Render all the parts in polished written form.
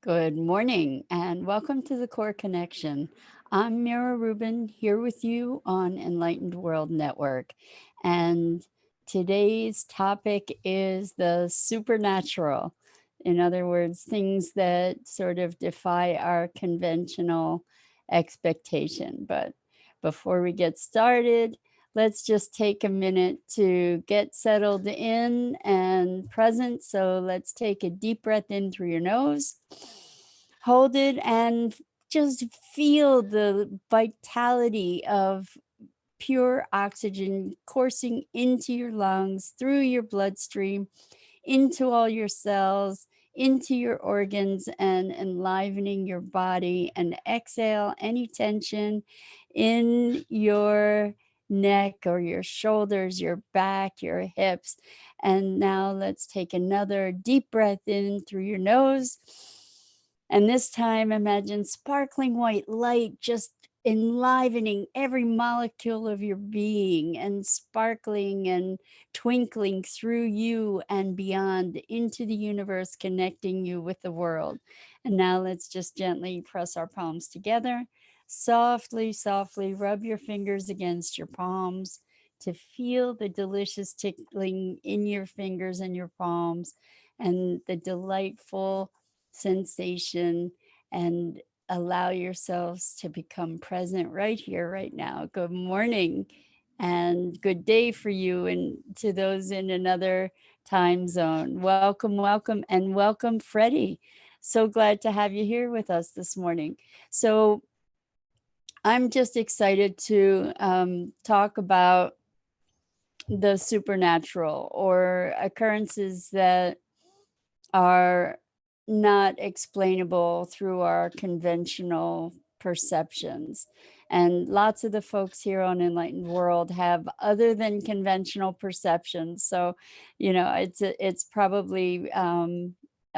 Good morning and welcome to the Core Connection. I'm Mira Rubin here with you on Enlightened World Network. And today's topic is the supernatural. In other words, things that sort of defy our conventional expectation. But before we get started, let's just take a minute to get settled in and present. So let's take a deep breath in through your nose, hold it, and just feel the vitality of pure oxygen coursing into your lungs, through your bloodstream, into all your cells, into your organs, and enlivening your body. And exhale any tension in your neck or your shoulders, your back, your hips. And now let's take another deep breath in through your nose. And this time, imagine sparkling white light just enlivening every molecule of your being and sparkling and twinkling through you and beyond into the universe, connecting you with the world. And now let's just gently press our palms together. Softly, softly rub your fingers against your palms to feel the delicious tickling in your fingers and your palms and the delightful sensation, and allow yourselves to become present right here, right now. Good morning and good day for you, and to those in another time zone. Welcome, welcome, and welcome, Freddie. So glad to have you here with us this morning. So I'm just excited to talk about the supernatural, or occurrences that are not explainable through our conventional perceptions. And lots of the folks here on Enlightened World have other than conventional perceptions. So, it's probably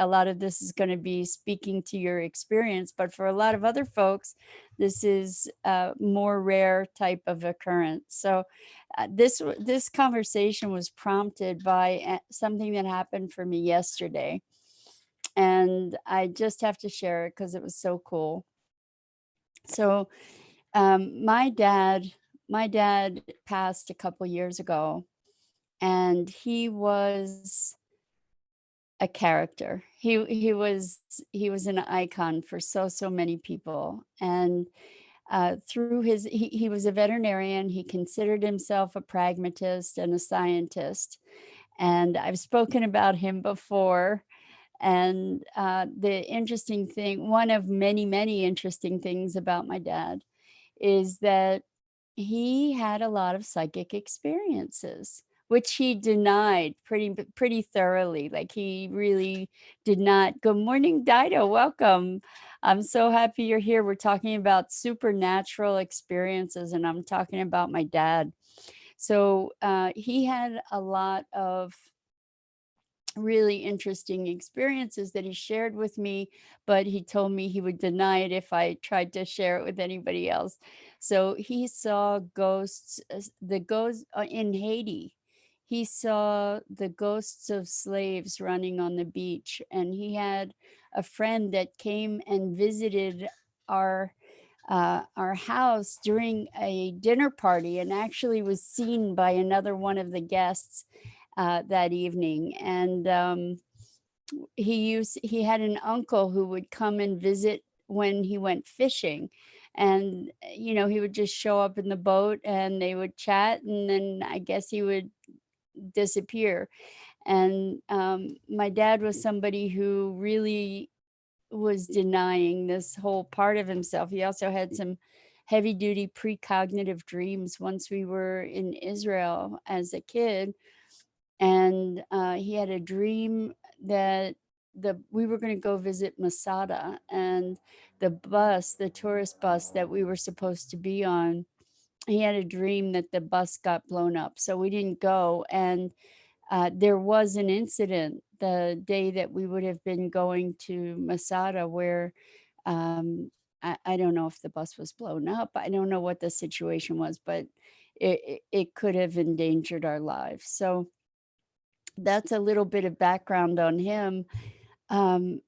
a lot of this is going to be speaking to your experience, but for a lot of other folks, this is a more rare type of occurrence. So, this conversation was prompted by something that happened for me yesterday, and I just have to share it because it was so cool. So, my dad passed a couple years ago, and he was a character. He was an icon for so many people, and through he was a veterinarian. He considered himself a pragmatist and a scientist, and I've spoken about him before. And the interesting thing, one of many interesting things about my dad, is that he had a lot of psychic experiences, which he denied pretty thoroughly. Like, he really did not. Good morning, Dido. Welcome. I'm so happy you're here. We're talking about supernatural experiences, and I'm talking about my dad. So he had a lot of really interesting experiences that he shared with me, but he told me he would deny it if I tried to share it with anybody else. So he saw ghosts, the ghosts in Haiti. He saw the ghosts of slaves running on the beach, and he had a friend that came and visited our our house during a dinner party, and actually was seen by another one of the guests that evening. And he had an uncle who would come and visit when he went fishing, and he would just show up in the boat and they would chat, and then I guess he would disappear. And my dad was somebody who really was denying this whole part of himself. He also had some heavy duty precognitive dreams once we were in Israel as a kid, and he had a dream that we were going to go visit Masada, and the tourist bus that we were supposed to be on, he had a dream that the bus got blown up, so we didn't go. And there was an incident the day that we would have been going to Masada where I don't know if the bus was blown up. I don't know what the situation was, but it could have endangered our lives. So that's a little bit of background on him. and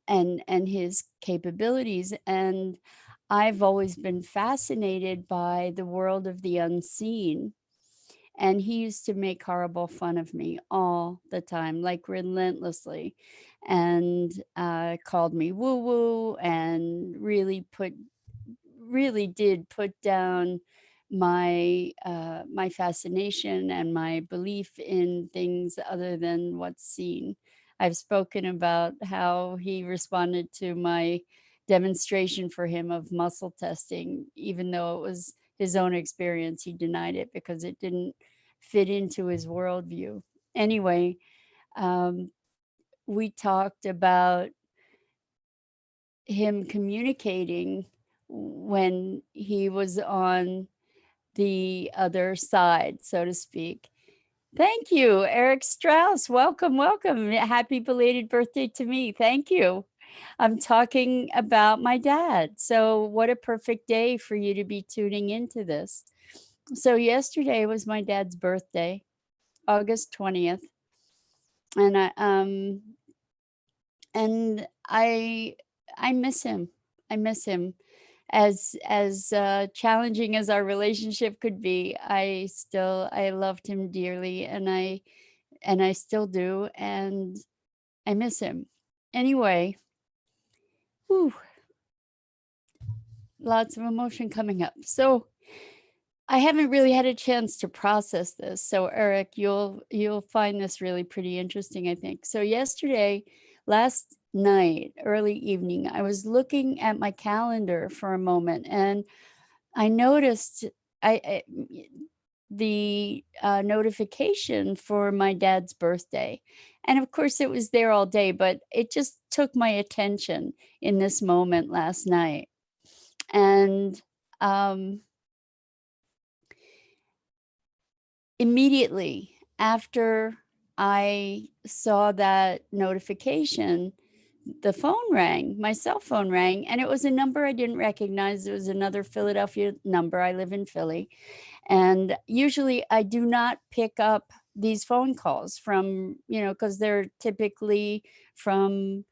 his capabilities. And I've always been fascinated by the world of the unseen. And he used to make horrible fun of me all the time, like relentlessly, and called me woo woo, and really did put down my fascination and my belief in things other than what's seen. I've spoken about how he responded to my demonstration for him of muscle testing, even though it was his own experience. He denied it because it didn't fit into his worldview. Anyway, um, we talked about him communicating when he was on the other side, so to speak. Thank you, Eric Strauss. Welcome, welcome. Happy belated birthday to me. Thank you. I'm talking about my dad. So, what a perfect day for you to be tuning into this. So, yesterday was my dad's birthday, August 20th, and I miss him. I miss him. As challenging as our relationship could be, I loved him dearly, and I still do, and I miss him. Anyway, whew, lots of emotion coming up. So I haven't really had a chance to process this. So Eric, you'll find this really pretty interesting, I think. So yesterday, last night, early evening, I was looking at my calendar for a moment, and I noticed I the notification for my dad's birthday. And of course, it was there all day, but it just took my attention in this moment last night. And um, immediately after I saw that notification, the phone rang, my cell phone rang, and it was a number I didn't recognize. It was another Philadelphia number. I live in Philly. And usually I do not pick up these phone calls from, because they're typically from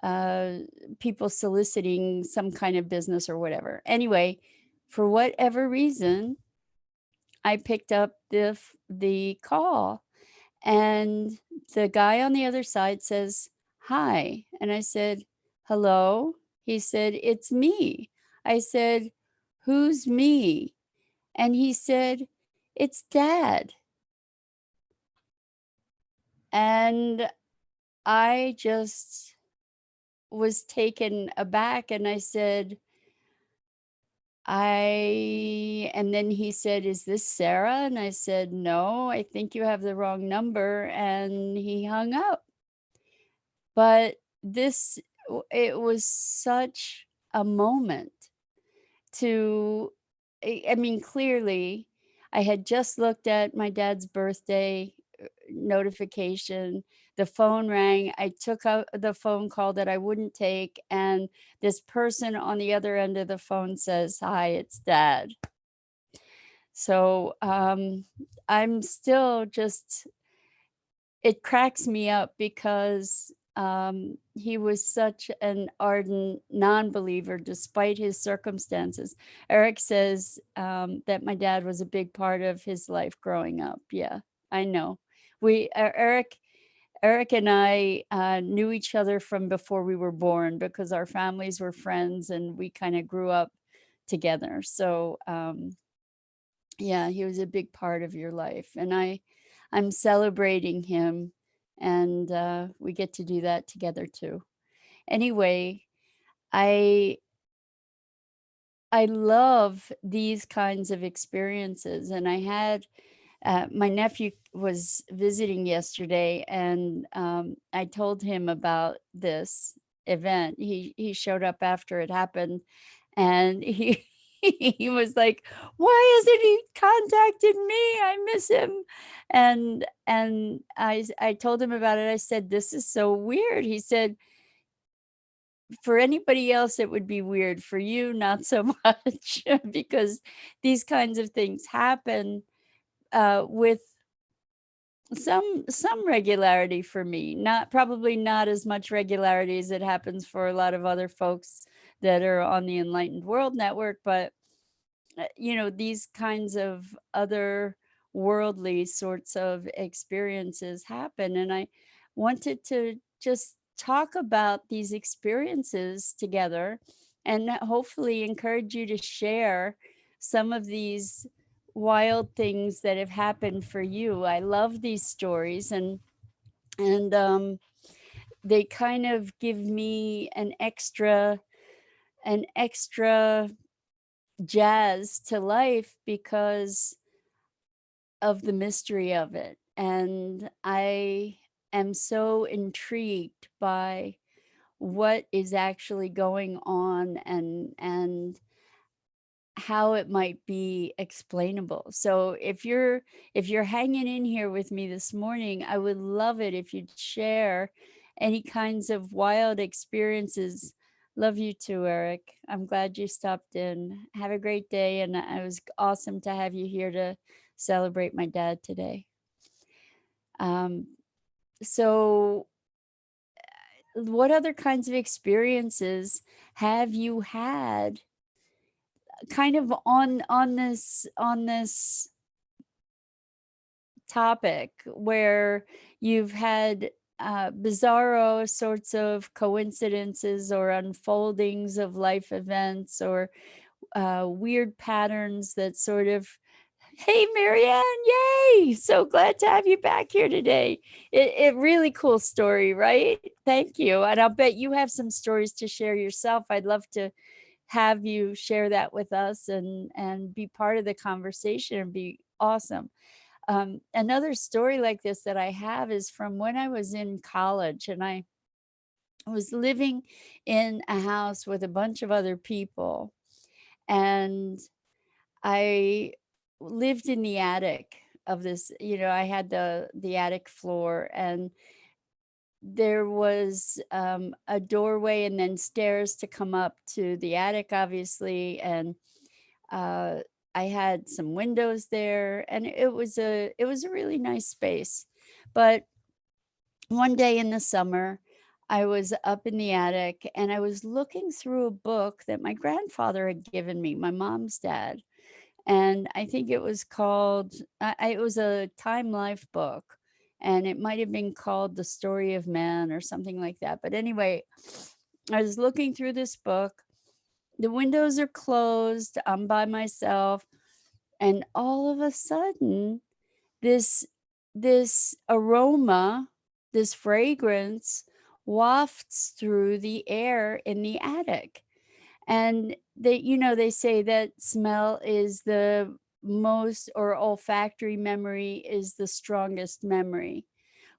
uh, people soliciting some kind of business or whatever. Anyway, for whatever reason, I picked up the call, and the guy on the other side says, "Hi." And I said, "Hello?" He said, "It's me." I said, "Who's me?" And he said, "It's Dad." And I just was taken aback, and I said, and then he said, "Is this Sarah?" And I said, "No, I think you have the wrong number." And he hung up. But it was such a moment to, I mean, clearly, I had just looked at my dad's birthday notification. The phone rang. I took out the phone call that I wouldn't take, and this person on the other end of the phone says, "Hi, it's Dad." So I'm still just, it cracks me up because he was such an ardent non-believer despite his circumstances. Eric says that my dad was a big part of his life growing up. Yeah, I know. Eric and I knew each other from before we were born because our families were friends and we kind of grew up together. So yeah, he was a big part of your life, and I'm celebrating him, and we get to do that together too. Anyway, I I love these kinds of experiences, and I had my nephew was visiting yesterday, and I told him about this event. He showed up after it happened, and he he was like, "Why hasn't he contacted me? I miss him." And I told him about it. I said, "This is so weird." He said, "For anybody else, it would be weird. For you, not so much, because these kinds of things happen with." some regularity for me, not probably not as much regularity as it happens for a lot of other folks that are on the Enlightened World Network, but these kinds of other worldly sorts of experiences happen. And I wanted to just talk about these experiences together and hopefully encourage you to share some of these wild things that have happened for you. I love these stories, and they kind of give me an extra jazz to life because of the mystery of it. And I am so intrigued by what is actually going on and how it might be explainable. So if you're hanging in here with me this morning, I would love it if you'd share any kinds of wild experiences. Love you too, Eric. I'm glad you stopped in. Have a great day, and it was awesome to have you here to celebrate my dad today. Um, so what other kinds of experiences have you had kind of on this topic where you've had bizarro sorts of coincidences or unfoldings of life events or weird patterns that sort of, hey, Marianne, yay! So glad to have you back here today. It really cool story, right? Thank you. And I'll bet you have some stories to share yourself. I'd love to have you share that with us and be part of the conversation and be awesome. Another story like this that I have is from when I was in college, and I was living in a house with a bunch of other people, and I lived in the attic of this. I had the attic floor, and there was a doorway and then stairs to come up to the attic, obviously, and uh, I had some windows there, and it was a really nice space. But one day in the summer, I was up in the attic and I was looking through a book that my grandfather had given me, my mom's dad. And I think it was called, it was a Time Life book, and it might have been called The Story of Man or something like that. But anyway, I was looking through this book. The windows are closed. I'm by myself. And all of a sudden, this this aroma, this fragrance wafts through the air in the attic. And they say that smell is the most, or olfactory memory is the strongest memory.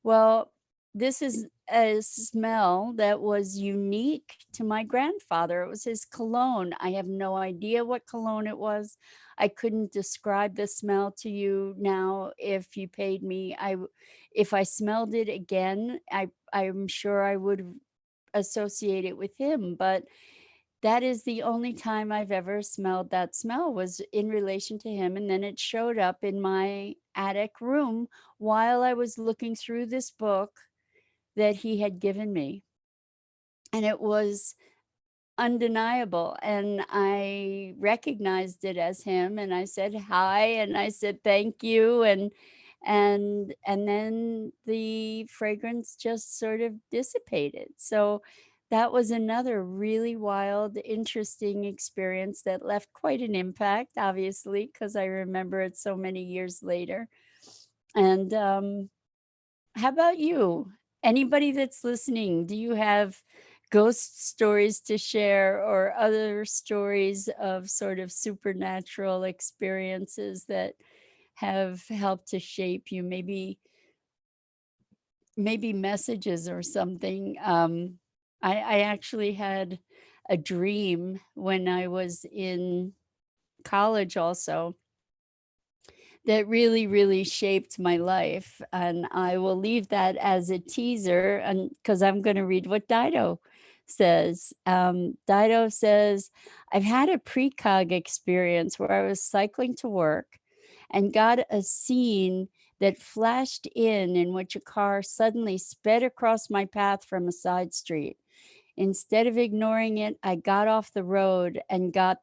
Well, this is a smell that was unique to my grandfather. It was his cologne. I have no idea what cologne it was. I couldn't describe the smell to you now if you paid me. If I smelled it again, I'm sure I would associate it with him, but that is the only time I've ever smelled that smell was in relation to him, and then it showed up in my attic room while I was looking through this book that he had given me, and it was undeniable, and I recognized it as him, and I said, "Hi," and I said, "Thank you," and then the fragrance just sort of dissipated. So, that was another really wild, interesting experience that left quite an impact, obviously, because I remember it so many years later. And, how about you? Anybody that's listening, do you have ghost stories to share or other stories of sort of supernatural experiences that have helped to shape you? Maybe messages or something. I actually had a dream when I was in college also that really, really shaped my life. And I will leave that as a teaser, and because I'm going to read what Dido says. Dido says, I've had a precog experience where I was cycling to work and got a scene that flashed in which a car suddenly sped across my path from a side street. Instead of ignoring it, I got off the road and got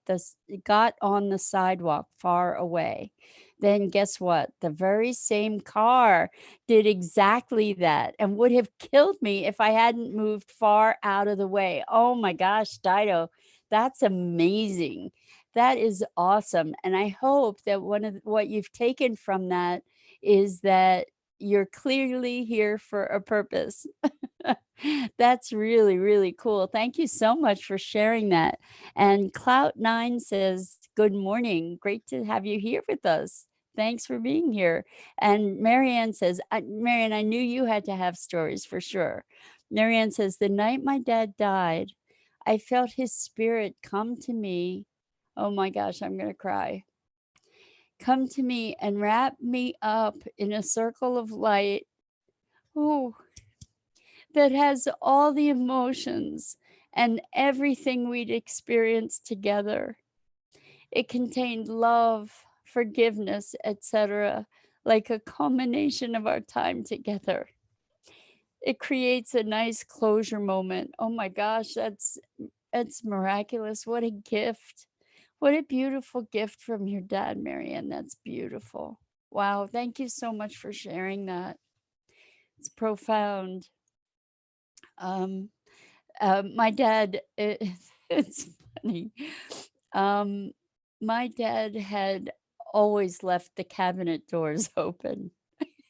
on the sidewalk far away. Then guess what? The very same car did exactly that and would have killed me if I hadn't moved far out of the way. Oh my gosh, Dido, that's amazing. That is awesome. And I hope that one of what you've taken from that is that you're clearly here for a purpose. That's really, really cool. Thank you so much for sharing that. And Clout9 says, "Good morning. Great to have you here with us. Thanks for being here." And Marianne says, Marianne, I knew you had to have stories for sure. Marianne says, "The night my dad died, I felt his spirit come to me. Oh my gosh, I'm going to cry. Come to me and wrap me up in a circle of light. Ooh, that has all the emotions and everything we'd experienced together. It contained love, forgiveness, etc., like a culmination of our time together. It creates a nice closure moment. Oh my gosh, that's miraculous. What a gift. What a beautiful gift from your dad, Marianne. That's beautiful. Wow, thank you so much for sharing that. It's profound. Um, my dad, it's funny. Um, my dad had always left the cabinet doors open.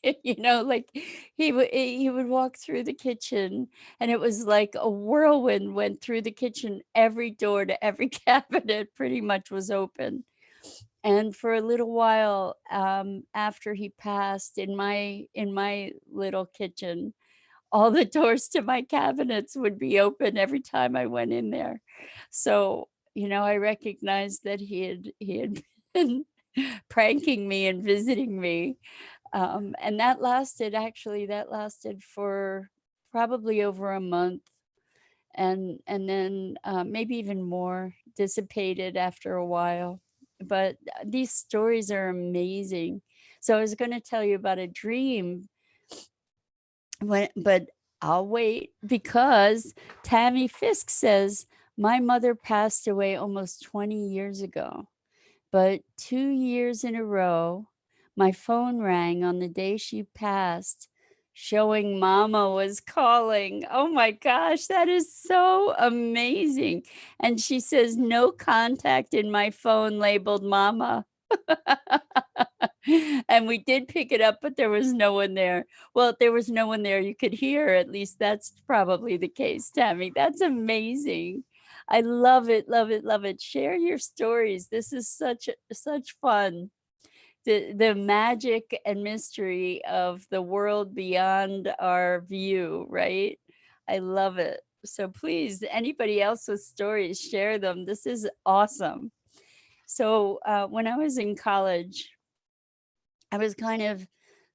Like he would walk through the kitchen and it was like a whirlwind went through the kitchen. Every door to every cabinet pretty much was open. And for a little while, after he passed in my little kitchen, all the doors to my cabinets would be open every time I went in there. So, I recognized that he had been pranking me and visiting me. And that lasted for probably over a month, and then, maybe even more, dissipated after a while. But, these stories are amazing. So I was gonna tell you about a dream but I'll wait because Tammy Fisk says, "My mother passed away almost 20 years ago, but 2 years in a row, my phone rang on the day she passed, showing mama was calling." Oh my gosh, that is so amazing. And she says, "No contact in my phone labeled mama." And we did pick it up, but there was no one there. Well, if there was no one there you could hear, at least that's probably the case, Tammy. That's amazing. I love it, love it, love it. Share your stories. This is such fun. The magic and mystery of the world beyond our view, right? I love it. So please, anybody else with stories, share them. This is awesome. So when I was in college, I was kind of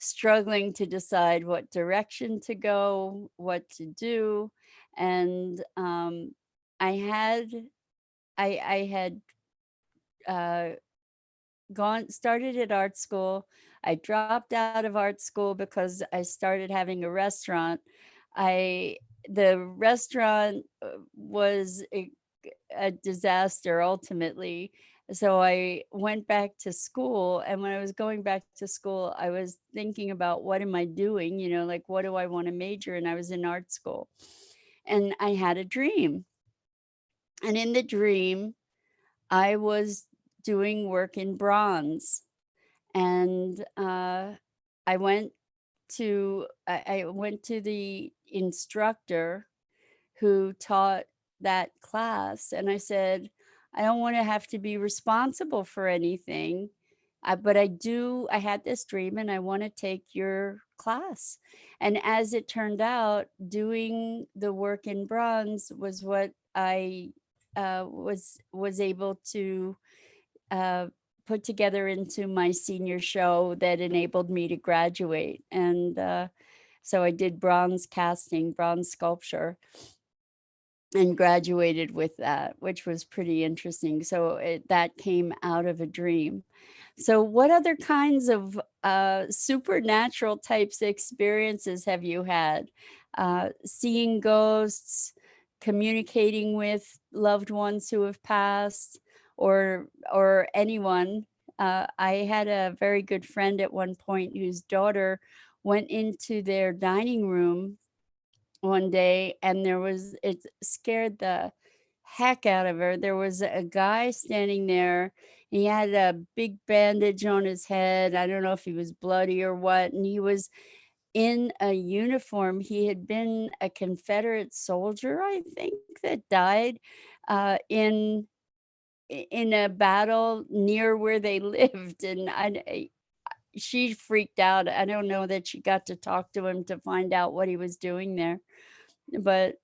struggling to decide what direction to go, what to do, and I had I had uh, gone started at art school. I dropped out of art school because I started having a restaurant. I The restaurant was a disaster ultimately. So I went back to school, and when I was going back to school, I was thinking about what am I doing, like what do I want to major in? I was in art school. And I had a dream. And in the dream, I was doing work in bronze. And I went to the instructor who taught that class, and I said, "I don't wanna have to be responsible for anything, but I had this dream and I wanna take your class." And as it turned out, doing the work in bronze was what I, was able to, uh, put together into my senior show that enabled me to graduate, and, so I did bronze casting, bronze sculpture, and graduated with that, which was pretty interesting. So that came out of a dream. So, what other kinds of supernatural types experiences have you had? Seeing ghosts, communicating with loved ones who have passed, or anyone. I had a very good friend at one point whose daughter went into their dining room one day, and it scared the heck out of her. There was a guy standing there. He had a big bandage on his head. I don't know if he was bloody or what, and he was in a uniform. He had been a Confederate soldier, I think, that died in in a battle near where they lived, and she freaked out. I don't know that she got to talk to him to find out what he was doing there, but,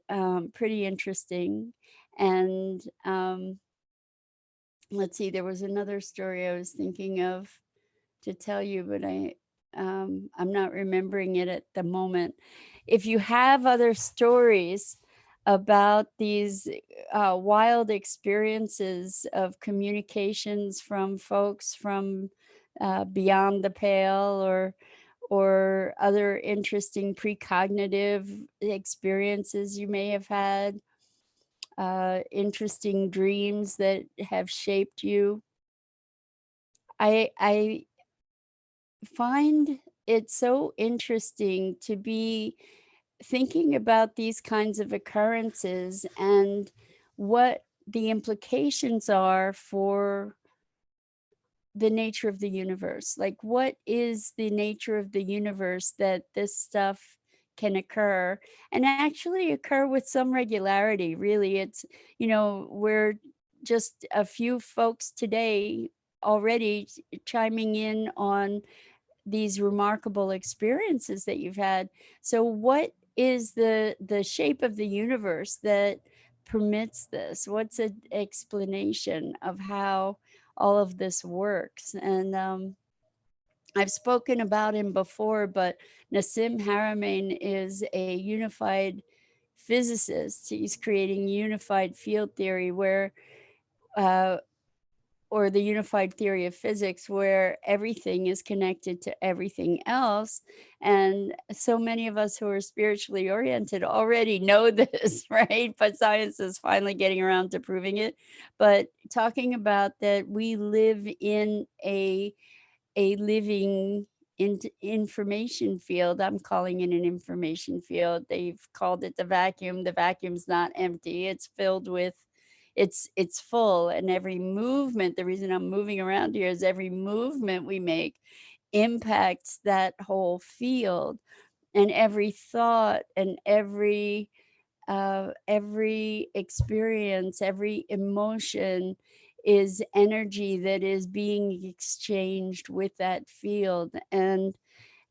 pretty interesting. And, let's see, there was another story I was thinking of to tell you, but I'm not remembering it at the moment. If you have other stories about these, wild experiences of communications from folks from, beyond the pale, or other interesting precognitive experiences you may have had, interesting dreams that have shaped you. I find it so interesting to be thinking about these kinds of occurrences and what the implications are for the nature of the universe. Like, what is the nature of the universe that this stuff can occur and actually occur with some regularity? Really, we're just a few folks today already chiming in on these remarkable experiences that you've had. So what is the shape of the universe that permits this? What's an explanation of how all of this works? And I've spoken about him before, but Nassim Haramein is a unified physicist. He's creating unified field theory uh, or the unified theory of physics, where everything is connected to everything else. And so many of us who are spiritually oriented already know this, right? But science is finally getting around to proving it. But talking about that, we live in a living information field. I'm calling it an information field. They've called it the vacuum. The vacuum's not empty. It's filled with it's full, and every movement, the reason I'm moving around here is every movement we make impacts that whole field, and every thought and every experience, every emotion is energy that is being exchanged with that field. And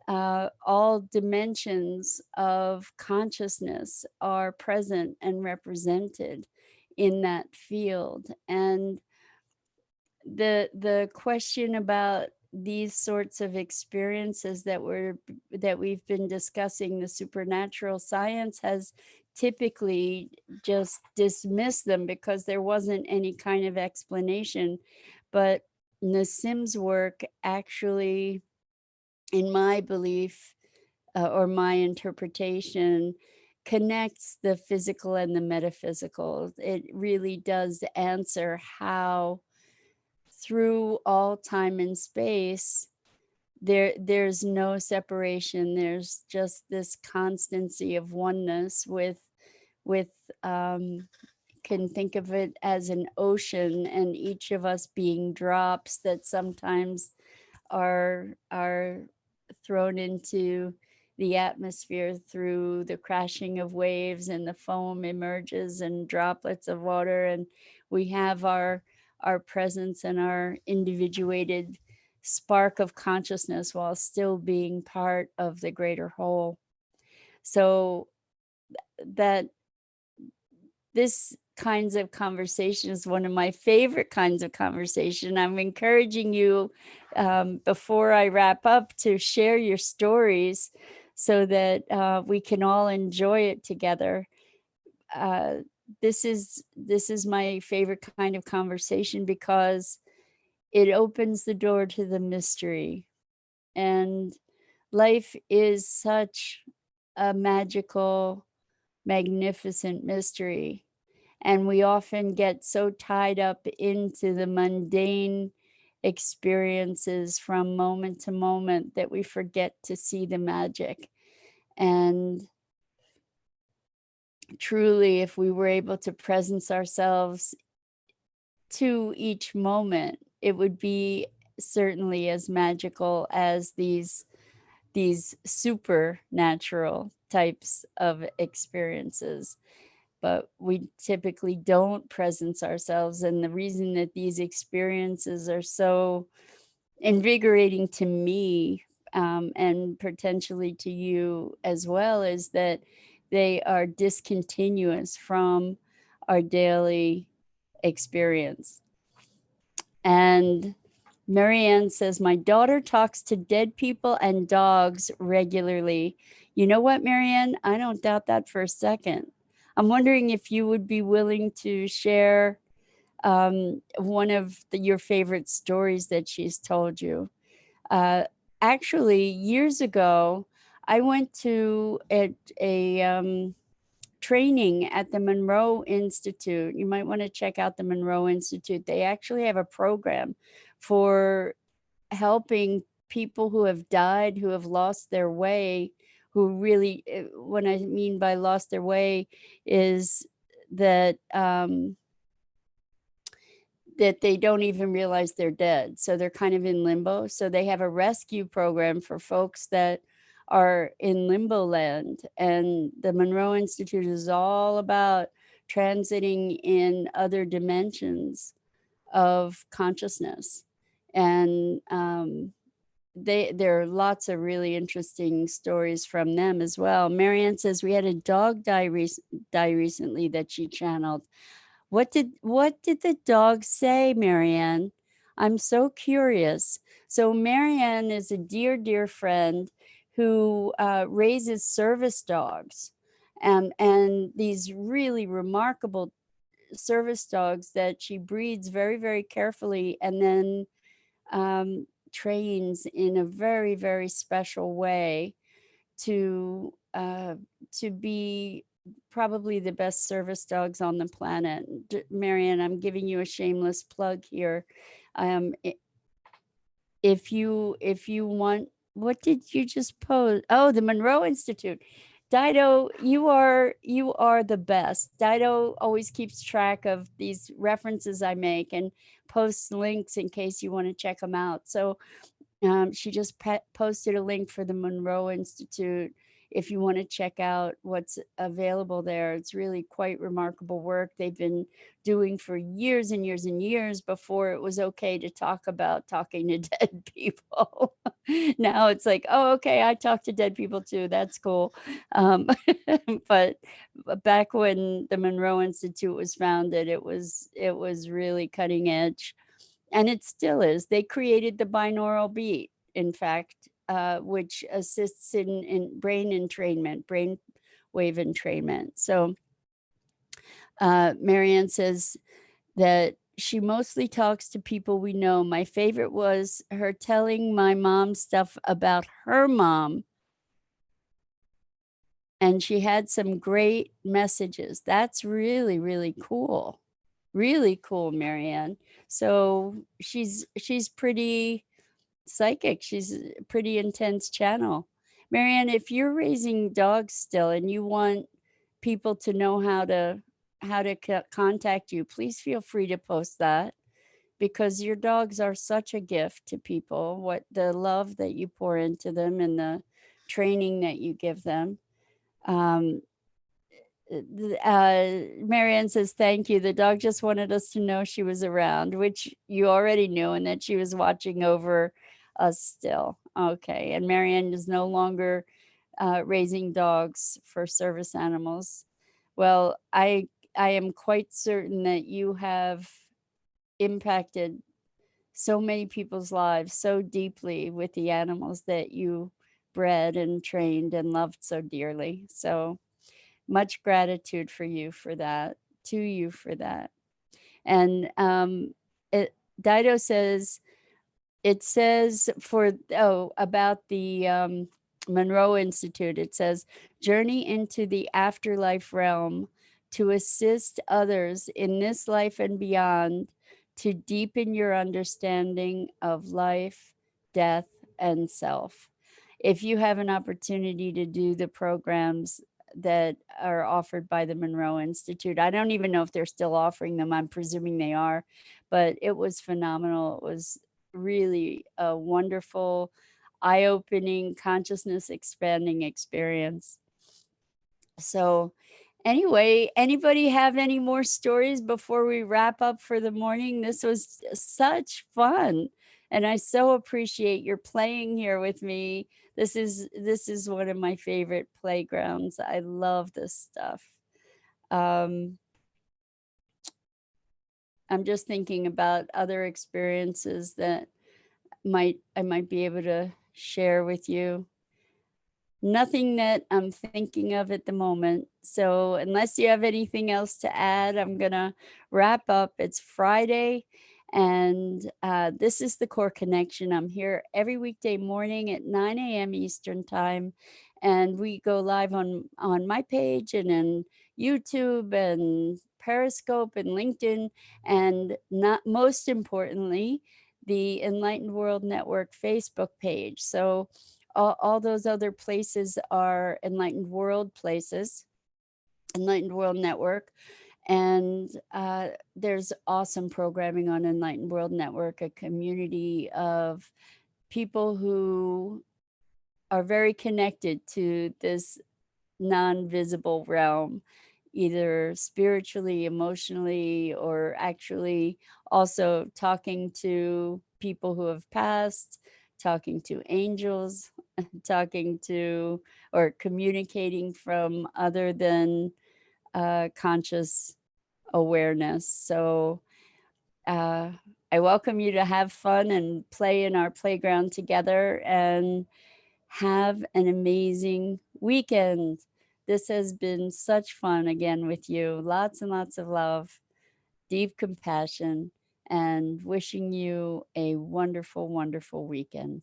all dimensions of consciousness are present and represented in that field. And the question about these sorts of experiences that we've been discussing, the supernatural, science has typically just dismissed them because there wasn't any kind of explanation. But Nassim's work actually, in my belief, or my interpretation, connects the physical and the metaphysical. It really does answer how, through all time and space, there's no separation. There's just this constancy of oneness with um, can think of it as an ocean, and each of us being drops that sometimes are thrown into the atmosphere through the crashing of waves, and the foam emerges and droplets of water, and we have our presence and our individuated spark of consciousness while still being part of the greater whole. So that this kinds of conversation is one of my favorite kinds of conversation. I'm encouraging you, before I wrap up, to share your stories so that we can all enjoy it together. Uh, this is my favorite kind of conversation because it opens the door to the mystery. And life is such a magical, magnificent mystery. And we often get so tied up into the mundane experiences from moment to moment that we forget to see the magic. And truly, if we were able to presence ourselves to each moment, it would be certainly as magical as these supernatural types of experiences. But we typically don't presence ourselves. And the reason that these experiences are so invigorating to me, and potentially to you as well, is that they are discontinuous from our daily experience. And Marianne says, my daughter talks to dead people and dogs regularly. You know what, Marianne? I don't doubt that for a second. I'm wondering if you would be willing to share one of your favorite stories that she's told you. Uh, Actually, years ago, I went to a training at the Monroe Institute. You might want to check out the Monroe Institute. They actually have a program for helping people who have died, who have lost their way, who really, what I mean by lost their way is that that they don't even realize they're dead. So they're kind of in limbo. So they have a rescue program for folks that are in limbo land. And the Monroe Institute is all about transiting in other dimensions of consciousness. And there are lots of really interesting stories from them as well. Marianne says we had a dog die recently that she channeled. What did the dog say, Marianne? I'm so curious. So Marianne is a dear, dear friend who raises service dogs, and these really remarkable service dogs that she breeds very, very carefully, and then trains in a very, very special way to be probably the best service dogs on the planet. Marianne, I'm giving you a shameless plug here. Um, if you want, what did you just post? Oh, the Monroe Institute. Dido, you are the best. Dido always keeps track of these references I make and posts links in case you want to check them out. So she just posted a link for the Monroe Institute if you want to check out what's available there. It's really quite remarkable work they've been doing for years and years and years before it was okay to talk about talking to dead people. Now it's like, oh, okay, I talk to dead people too. That's cool. But back when the Monroe Institute was founded, it was really cutting edge, and it still is. They created the binaural beat, in fact, which assists in brain entrainment, brain wave entrainment. So Marianne says that she mostly talks to people we know. My favorite was her telling my mom stuff about her mom, and she had some great messages. That's really, really cool. Really cool, Marianne. So she's pretty psychic. She's a pretty intense channel. Marianne, if you're raising dogs still and you want people to know how to contact you, please feel free to post that, because your dogs are such a gift to people. What the love that you pour into them and the training that you give them. Um, Marianne says, thank you. The dog just wanted us to know she was around, which you already knew, and that she was watching over us still. Okay. And Marianne is no longer raising dogs for service animals. Well, I am quite certain that you have impacted so many people's lives so deeply with the animals that you bred and trained and loved so dearly. So much gratitude for you for that, to you for that. And Dido says, it says about the Monroe Institute, it says, journey into the afterlife realm to assist others in this life and beyond to deepen your understanding of life, death, and self. If you have an opportunity to do the programs that are offered by the Monroe Institute, I don't even know if they're still offering them. I'm presuming they are, but it was phenomenal. It was really a wonderful, eye-opening, consciousness expanding experience. So, anyway, anybody have any more stories before we wrap up for the morning? This was such fun, and I so appreciate your playing here with me. This is one of my favorite playgrounds. I love this stuff. Um, I'm just thinking about other experiences that I might be able to share with you. Nothing that I'm thinking of at the moment. So unless you have anything else to add, I'm gonna wrap up. It's Friday, and this is the Core Connection. I'm here every weekday morning at 9 a.m. Eastern Time, and we go live on my page and in YouTube and Periscope and LinkedIn, and not most importantly, the Enlightened World Network Facebook page. So all those other places are Enlightened World places, Enlightened World Network. And there's awesome programming on Enlightened World Network, a community of people who are very connected to this non-visible realm, either spiritually, emotionally, or actually also talking to people who have passed, talking to angels, talking to or communicating from other than conscious awareness. So uh, I welcome you to have fun and play in our playground together, and have an amazing weekend. This has been such fun again with you. Lots and lots of love, deep compassion, and wishing you a wonderful, wonderful weekend.